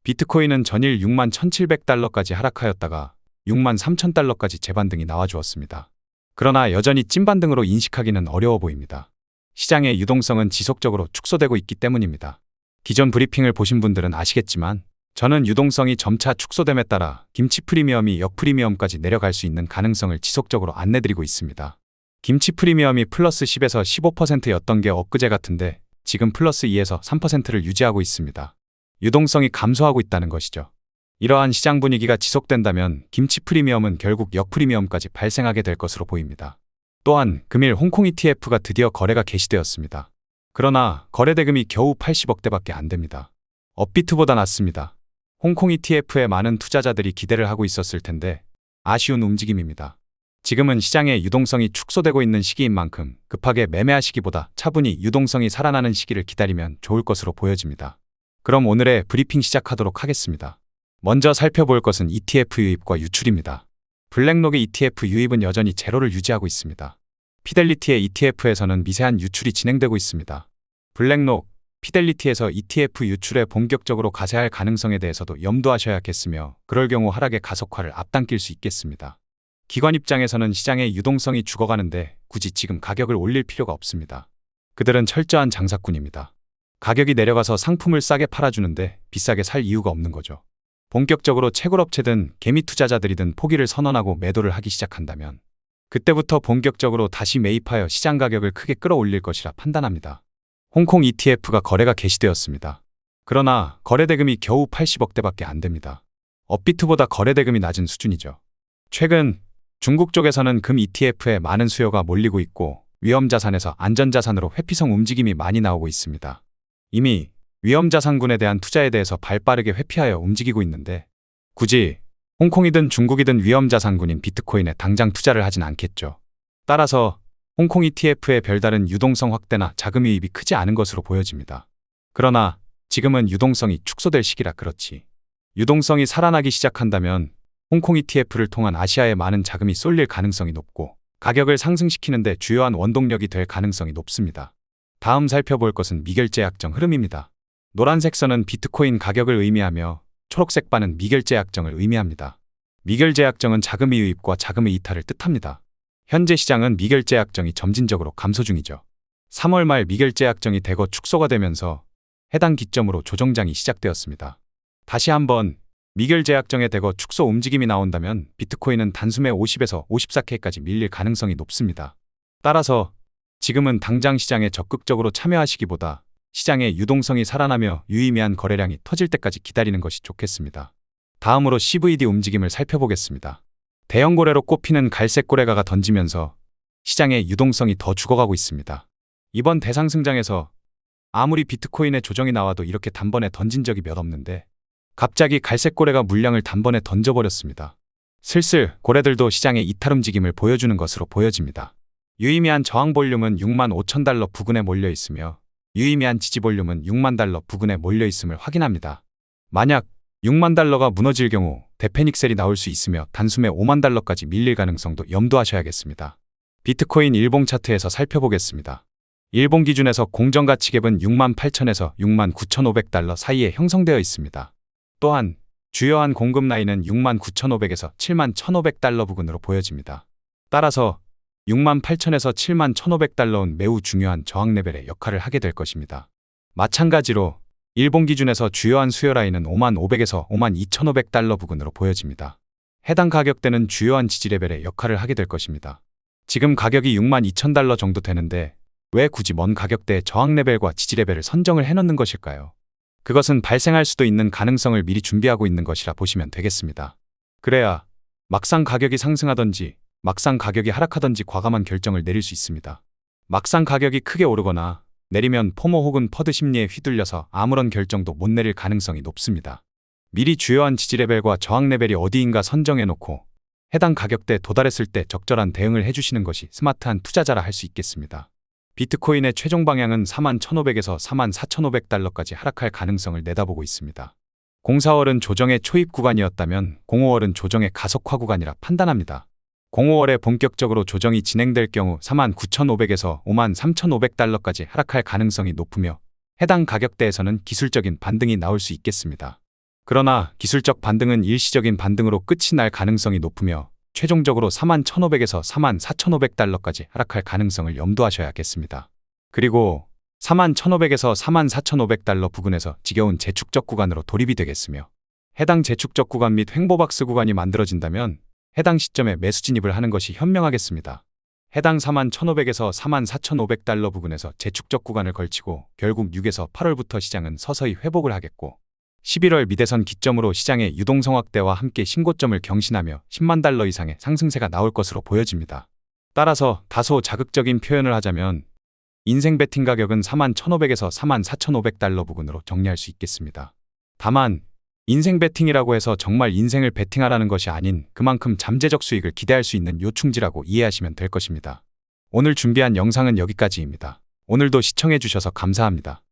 비트코인은 전일 6만 1,700달러까지 하락하였다가 6만 3,000달러까지 재반등이 나와주었습니다. 그러나 여전히 찐반등으로 인식하기는 어려워 보입니다. 시장의 유동성은 지속적으로 축소되고 있기 때문입니다. 기존 브리핑을 보신 분들은 아시겠지만 저는 유동성이 점차 축소됨에 따라 김치 프리미엄이 역프리미엄까지 내려갈 수 있는 가능성을 지속적으로 안내드리고 있습니다. 김치 프리미엄이 플러스 10에서 15%였던 게 엊그제 같은데 지금 플러스 2에서 3%를 유지하고 있습니다. 유동성이 감소하고 있다는 것이죠. 이러한 시장 분위기가 지속된다면 김치 프리미엄은 결국 역프리미엄까지 발생하게 될 것으로 보입니다. 또한 금일 홍콩 ETF가 드디어 거래가 개시되었습니다. 그러나 거래 대금이 겨우 80억대밖에 안 됩니다. 업비트보다 낮습니다. 홍콩 ETF에 많은 투자자들이 기대를 하고 있었을 텐데 아쉬운 움직임입니다. 지금은 시장의 유동성이 축소되고 있는 시기인 만큼 급하게 매매하시기보다 차분히 유동성이 살아나는 시기를 기다리면 좋을 것으로 보여집니다. 그럼 오늘의 브리핑 시작하도록 하겠습니다. 먼저 살펴볼 것은 ETF 유입과 유출입니다. 블랙록의 ETF 유입은 여전히 제로를 유지하고 있습니다. 피델리티의 ETF에서는 미세한 유출이 진행되고 있습니다. 블랙록, 피델리티에서 ETF 유출에 본격적으로 가세할 가능성에 대해서도 염두하셔야겠으며 그럴 경우 하락의 가속화를 앞당길 수 있겠습니다. 기관 입장에서는 시장의 유동성이 죽어가는데 굳이 지금 가격을 올릴 필요가 없습니다. 그들은 철저한 장사꾼입니다. 가격이 내려가서 상품을 싸게 팔아주는데 비싸게 살 이유가 없는 거죠. 본격적으로 채굴업체든 개미 투자자들이든 포기를 선언하고 매도를 하기 시작한다면 그때부터 본격적으로 다시 매입하여 시장 가격을 크게 끌어올릴 것이라 판단합니다. 홍콩 ETF가 거래가 개시되었습니다. 그러나 거래 대금이 겨우 80억대밖에 안 됩니다. 업비트보다 거래 대금이 낮은 수준이죠. 최근 중국 쪽에서는 금 ETF에 많은 수요가 몰리고 있고 위험자산에서 안전자산으로 회피성 움직임이 많이 나오고 있습니다. 이미 위험자산군에 대한 투자에 대해서 발빠르게 회피하여 움직이고 있는데 굳이 홍콩이든 중국이든 위험자산군인 비트코인에 당장 투자를 하진 않겠죠. 따라서 홍콩 ETF의 별다른 유동성 확대나 자금 유입이 크지 않은 것으로 보여집니다. 그러나 지금은 유동성이 축소될 시기라 그렇지. 유동성이 살아나기 시작한다면 홍콩 ETF를 통한 아시아에 많은 자금이 쏠릴 가능성이 높고 가격을 상승시키는 데 주요한 원동력이 될 가능성이 높습니다. 다음 살펴볼 것은 미결제 약정 흐름입니다. 노란색 선은 비트코인 가격을 의미하며 초록색 바는 미결제 약정을 의미합니다. 미결제 약정은 자금의 유입과 자금의 이탈을 뜻합니다. 현재 시장은 미결제 약정이 점진적으로 감소 중이죠. 3월 말 미결제 약정이 대거 축소가 되면서 해당 기점으로 조정장이 시작되었습니다. 다시 한번 미결제 약정에 대거 축소 움직임이 나온다면 비트코인은 단숨에 50에서 54K까지 밀릴 가능성이 높습니다. 따라서 지금은 당장 시장에 적극적으로 참여하시기보다 시장의 유동성이 살아나며 유의미한 거래량이 터질 때까지 기다리는 것이 좋겠습니다. 다음으로 CVD 움직임을 살펴보겠습니다. 대형 고래로 꼽히는 갈색 고래가가 던지면서 시장의 유동성이 더 죽어가고 있습니다. 이번 대상승장에서 아무리 비트코인의 조정이 나와도 이렇게 단번에 던진 적이 몇 없는데 갑자기 갈색 고래가 물량을 단번에 던져버렸습니다. 슬슬 고래들도 시장의 이탈 움직임을 보여주는 것으로 보여집니다. 유의미한 저항 볼륨은 6만 5천 달러 부근에 몰려 있으며 유의미한 지지 볼륨은 6만 달러 부근에 몰려 있음을 확인합니다. 만약 6만 달러가 무너질 경우 대패닉셀이 나올 수 있으며 단숨에 5만 달러까지 밀릴 가능성도 염두하셔야겠습니다. 비트코인 일봉 차트에서 살펴보겠습니다. 일봉 기준에서 공정가치 갭은 6만 8천에서 6만 9,500달러 사이에 형성되어 있습니다. 또한 주요한 공급 라인은 6만 9,500에서 7만 1,500달러 부근으로 보여집니다. 따라서 6만 8천에서 7만 1,500달러는 매우 중요한 저항 레벨의 역할을 하게 될 것입니다. 마찬가지로 일본 기준에서 주요한 수요 라인은 5만 500에서 5만 2,500달러 부근으로 보여집니다. 해당 가격대는 주요한 지지 레벨의 역할을 하게 될 것입니다. 지금 가격이 6만 2,000달러 정도 되는데 왜 굳이 먼 가격대의 저항 레벨과 지지 레벨을 선정을 해놓는 것일까요? 그것은 발생할 수도 있는 가능성을 미리 준비하고 있는 것이라 보시면 되겠습니다. 그래야 막상 가격이 상승하던지 막상 가격이 하락하던지 과감한 결정을 내릴 수 있습니다. 막상 가격이 크게 오르거나 내리면 포모 혹은 퍼드 심리에 휘둘려서 아무런 결정도 못 내릴 가능성이 높습니다. 미리 주요한 지지 레벨과 저항 레벨이 어디인가 선정해놓고 해당 가격대에 도달했을 때 적절한 대응을 해주시는 것이 스마트한 투자자라 할 수 있겠습니다. 비트코인의 최종 방향은 4만 1,500에서 4만 4,500달러까지 하락할 가능성을 내다보고 있습니다. 04월은 조정의 초입 구간이었다면 05월은 조정의 가속화 구간이라 판단합니다. 05월에 본격적으로 조정이 진행될 경우 4만 9,500에서 5만 3,500달러까지 하락할 가능성이 높으며 해당 가격대에서는 기술적인 반등이 나올 수 있겠습니다. 그러나 기술적 반등은 일시적인 반등으로 끝이 날 가능성이 높으며 최종적으로 41,500에서 44,500달러까지 하락할 가능성을 염두하셔야겠습니다. 그리고 41,500에서 44,500달러 부근에서 지겨운 재축적 구간으로 돌입이 되겠으며 해당 재축적 구간 및 횡보박스 구간이 만들어진다면 해당 시점에 매수 진입을 하는 것이 현명하겠습니다. 해당 41,500에서 44,500달러 부근에서 재축적 구간을 걸치고 결국 6에서 8월부터 시장은 서서히 회복을 하겠고 11월 미대선 기점으로 시장의 유동성 확대와 함께 신고점을 경신하며 10만 달러 이상의 상승세가 나올 것으로 보여집니다. 따라서 다소 자극적인 표현을 하자면 인생 베팅 가격은 41,500에서 44,500달러 부근으로 정리할 수 있겠습니다. 다만 인생 베팅이라고 해서 정말 인생을 베팅하라는 것이 아닌 그만큼 잠재적 수익을 기대할 수 있는 요충지라고 이해하시면 될 것입니다. 오늘 준비한 영상은 여기까지입니다. 오늘도 시청해 주셔서 감사합니다.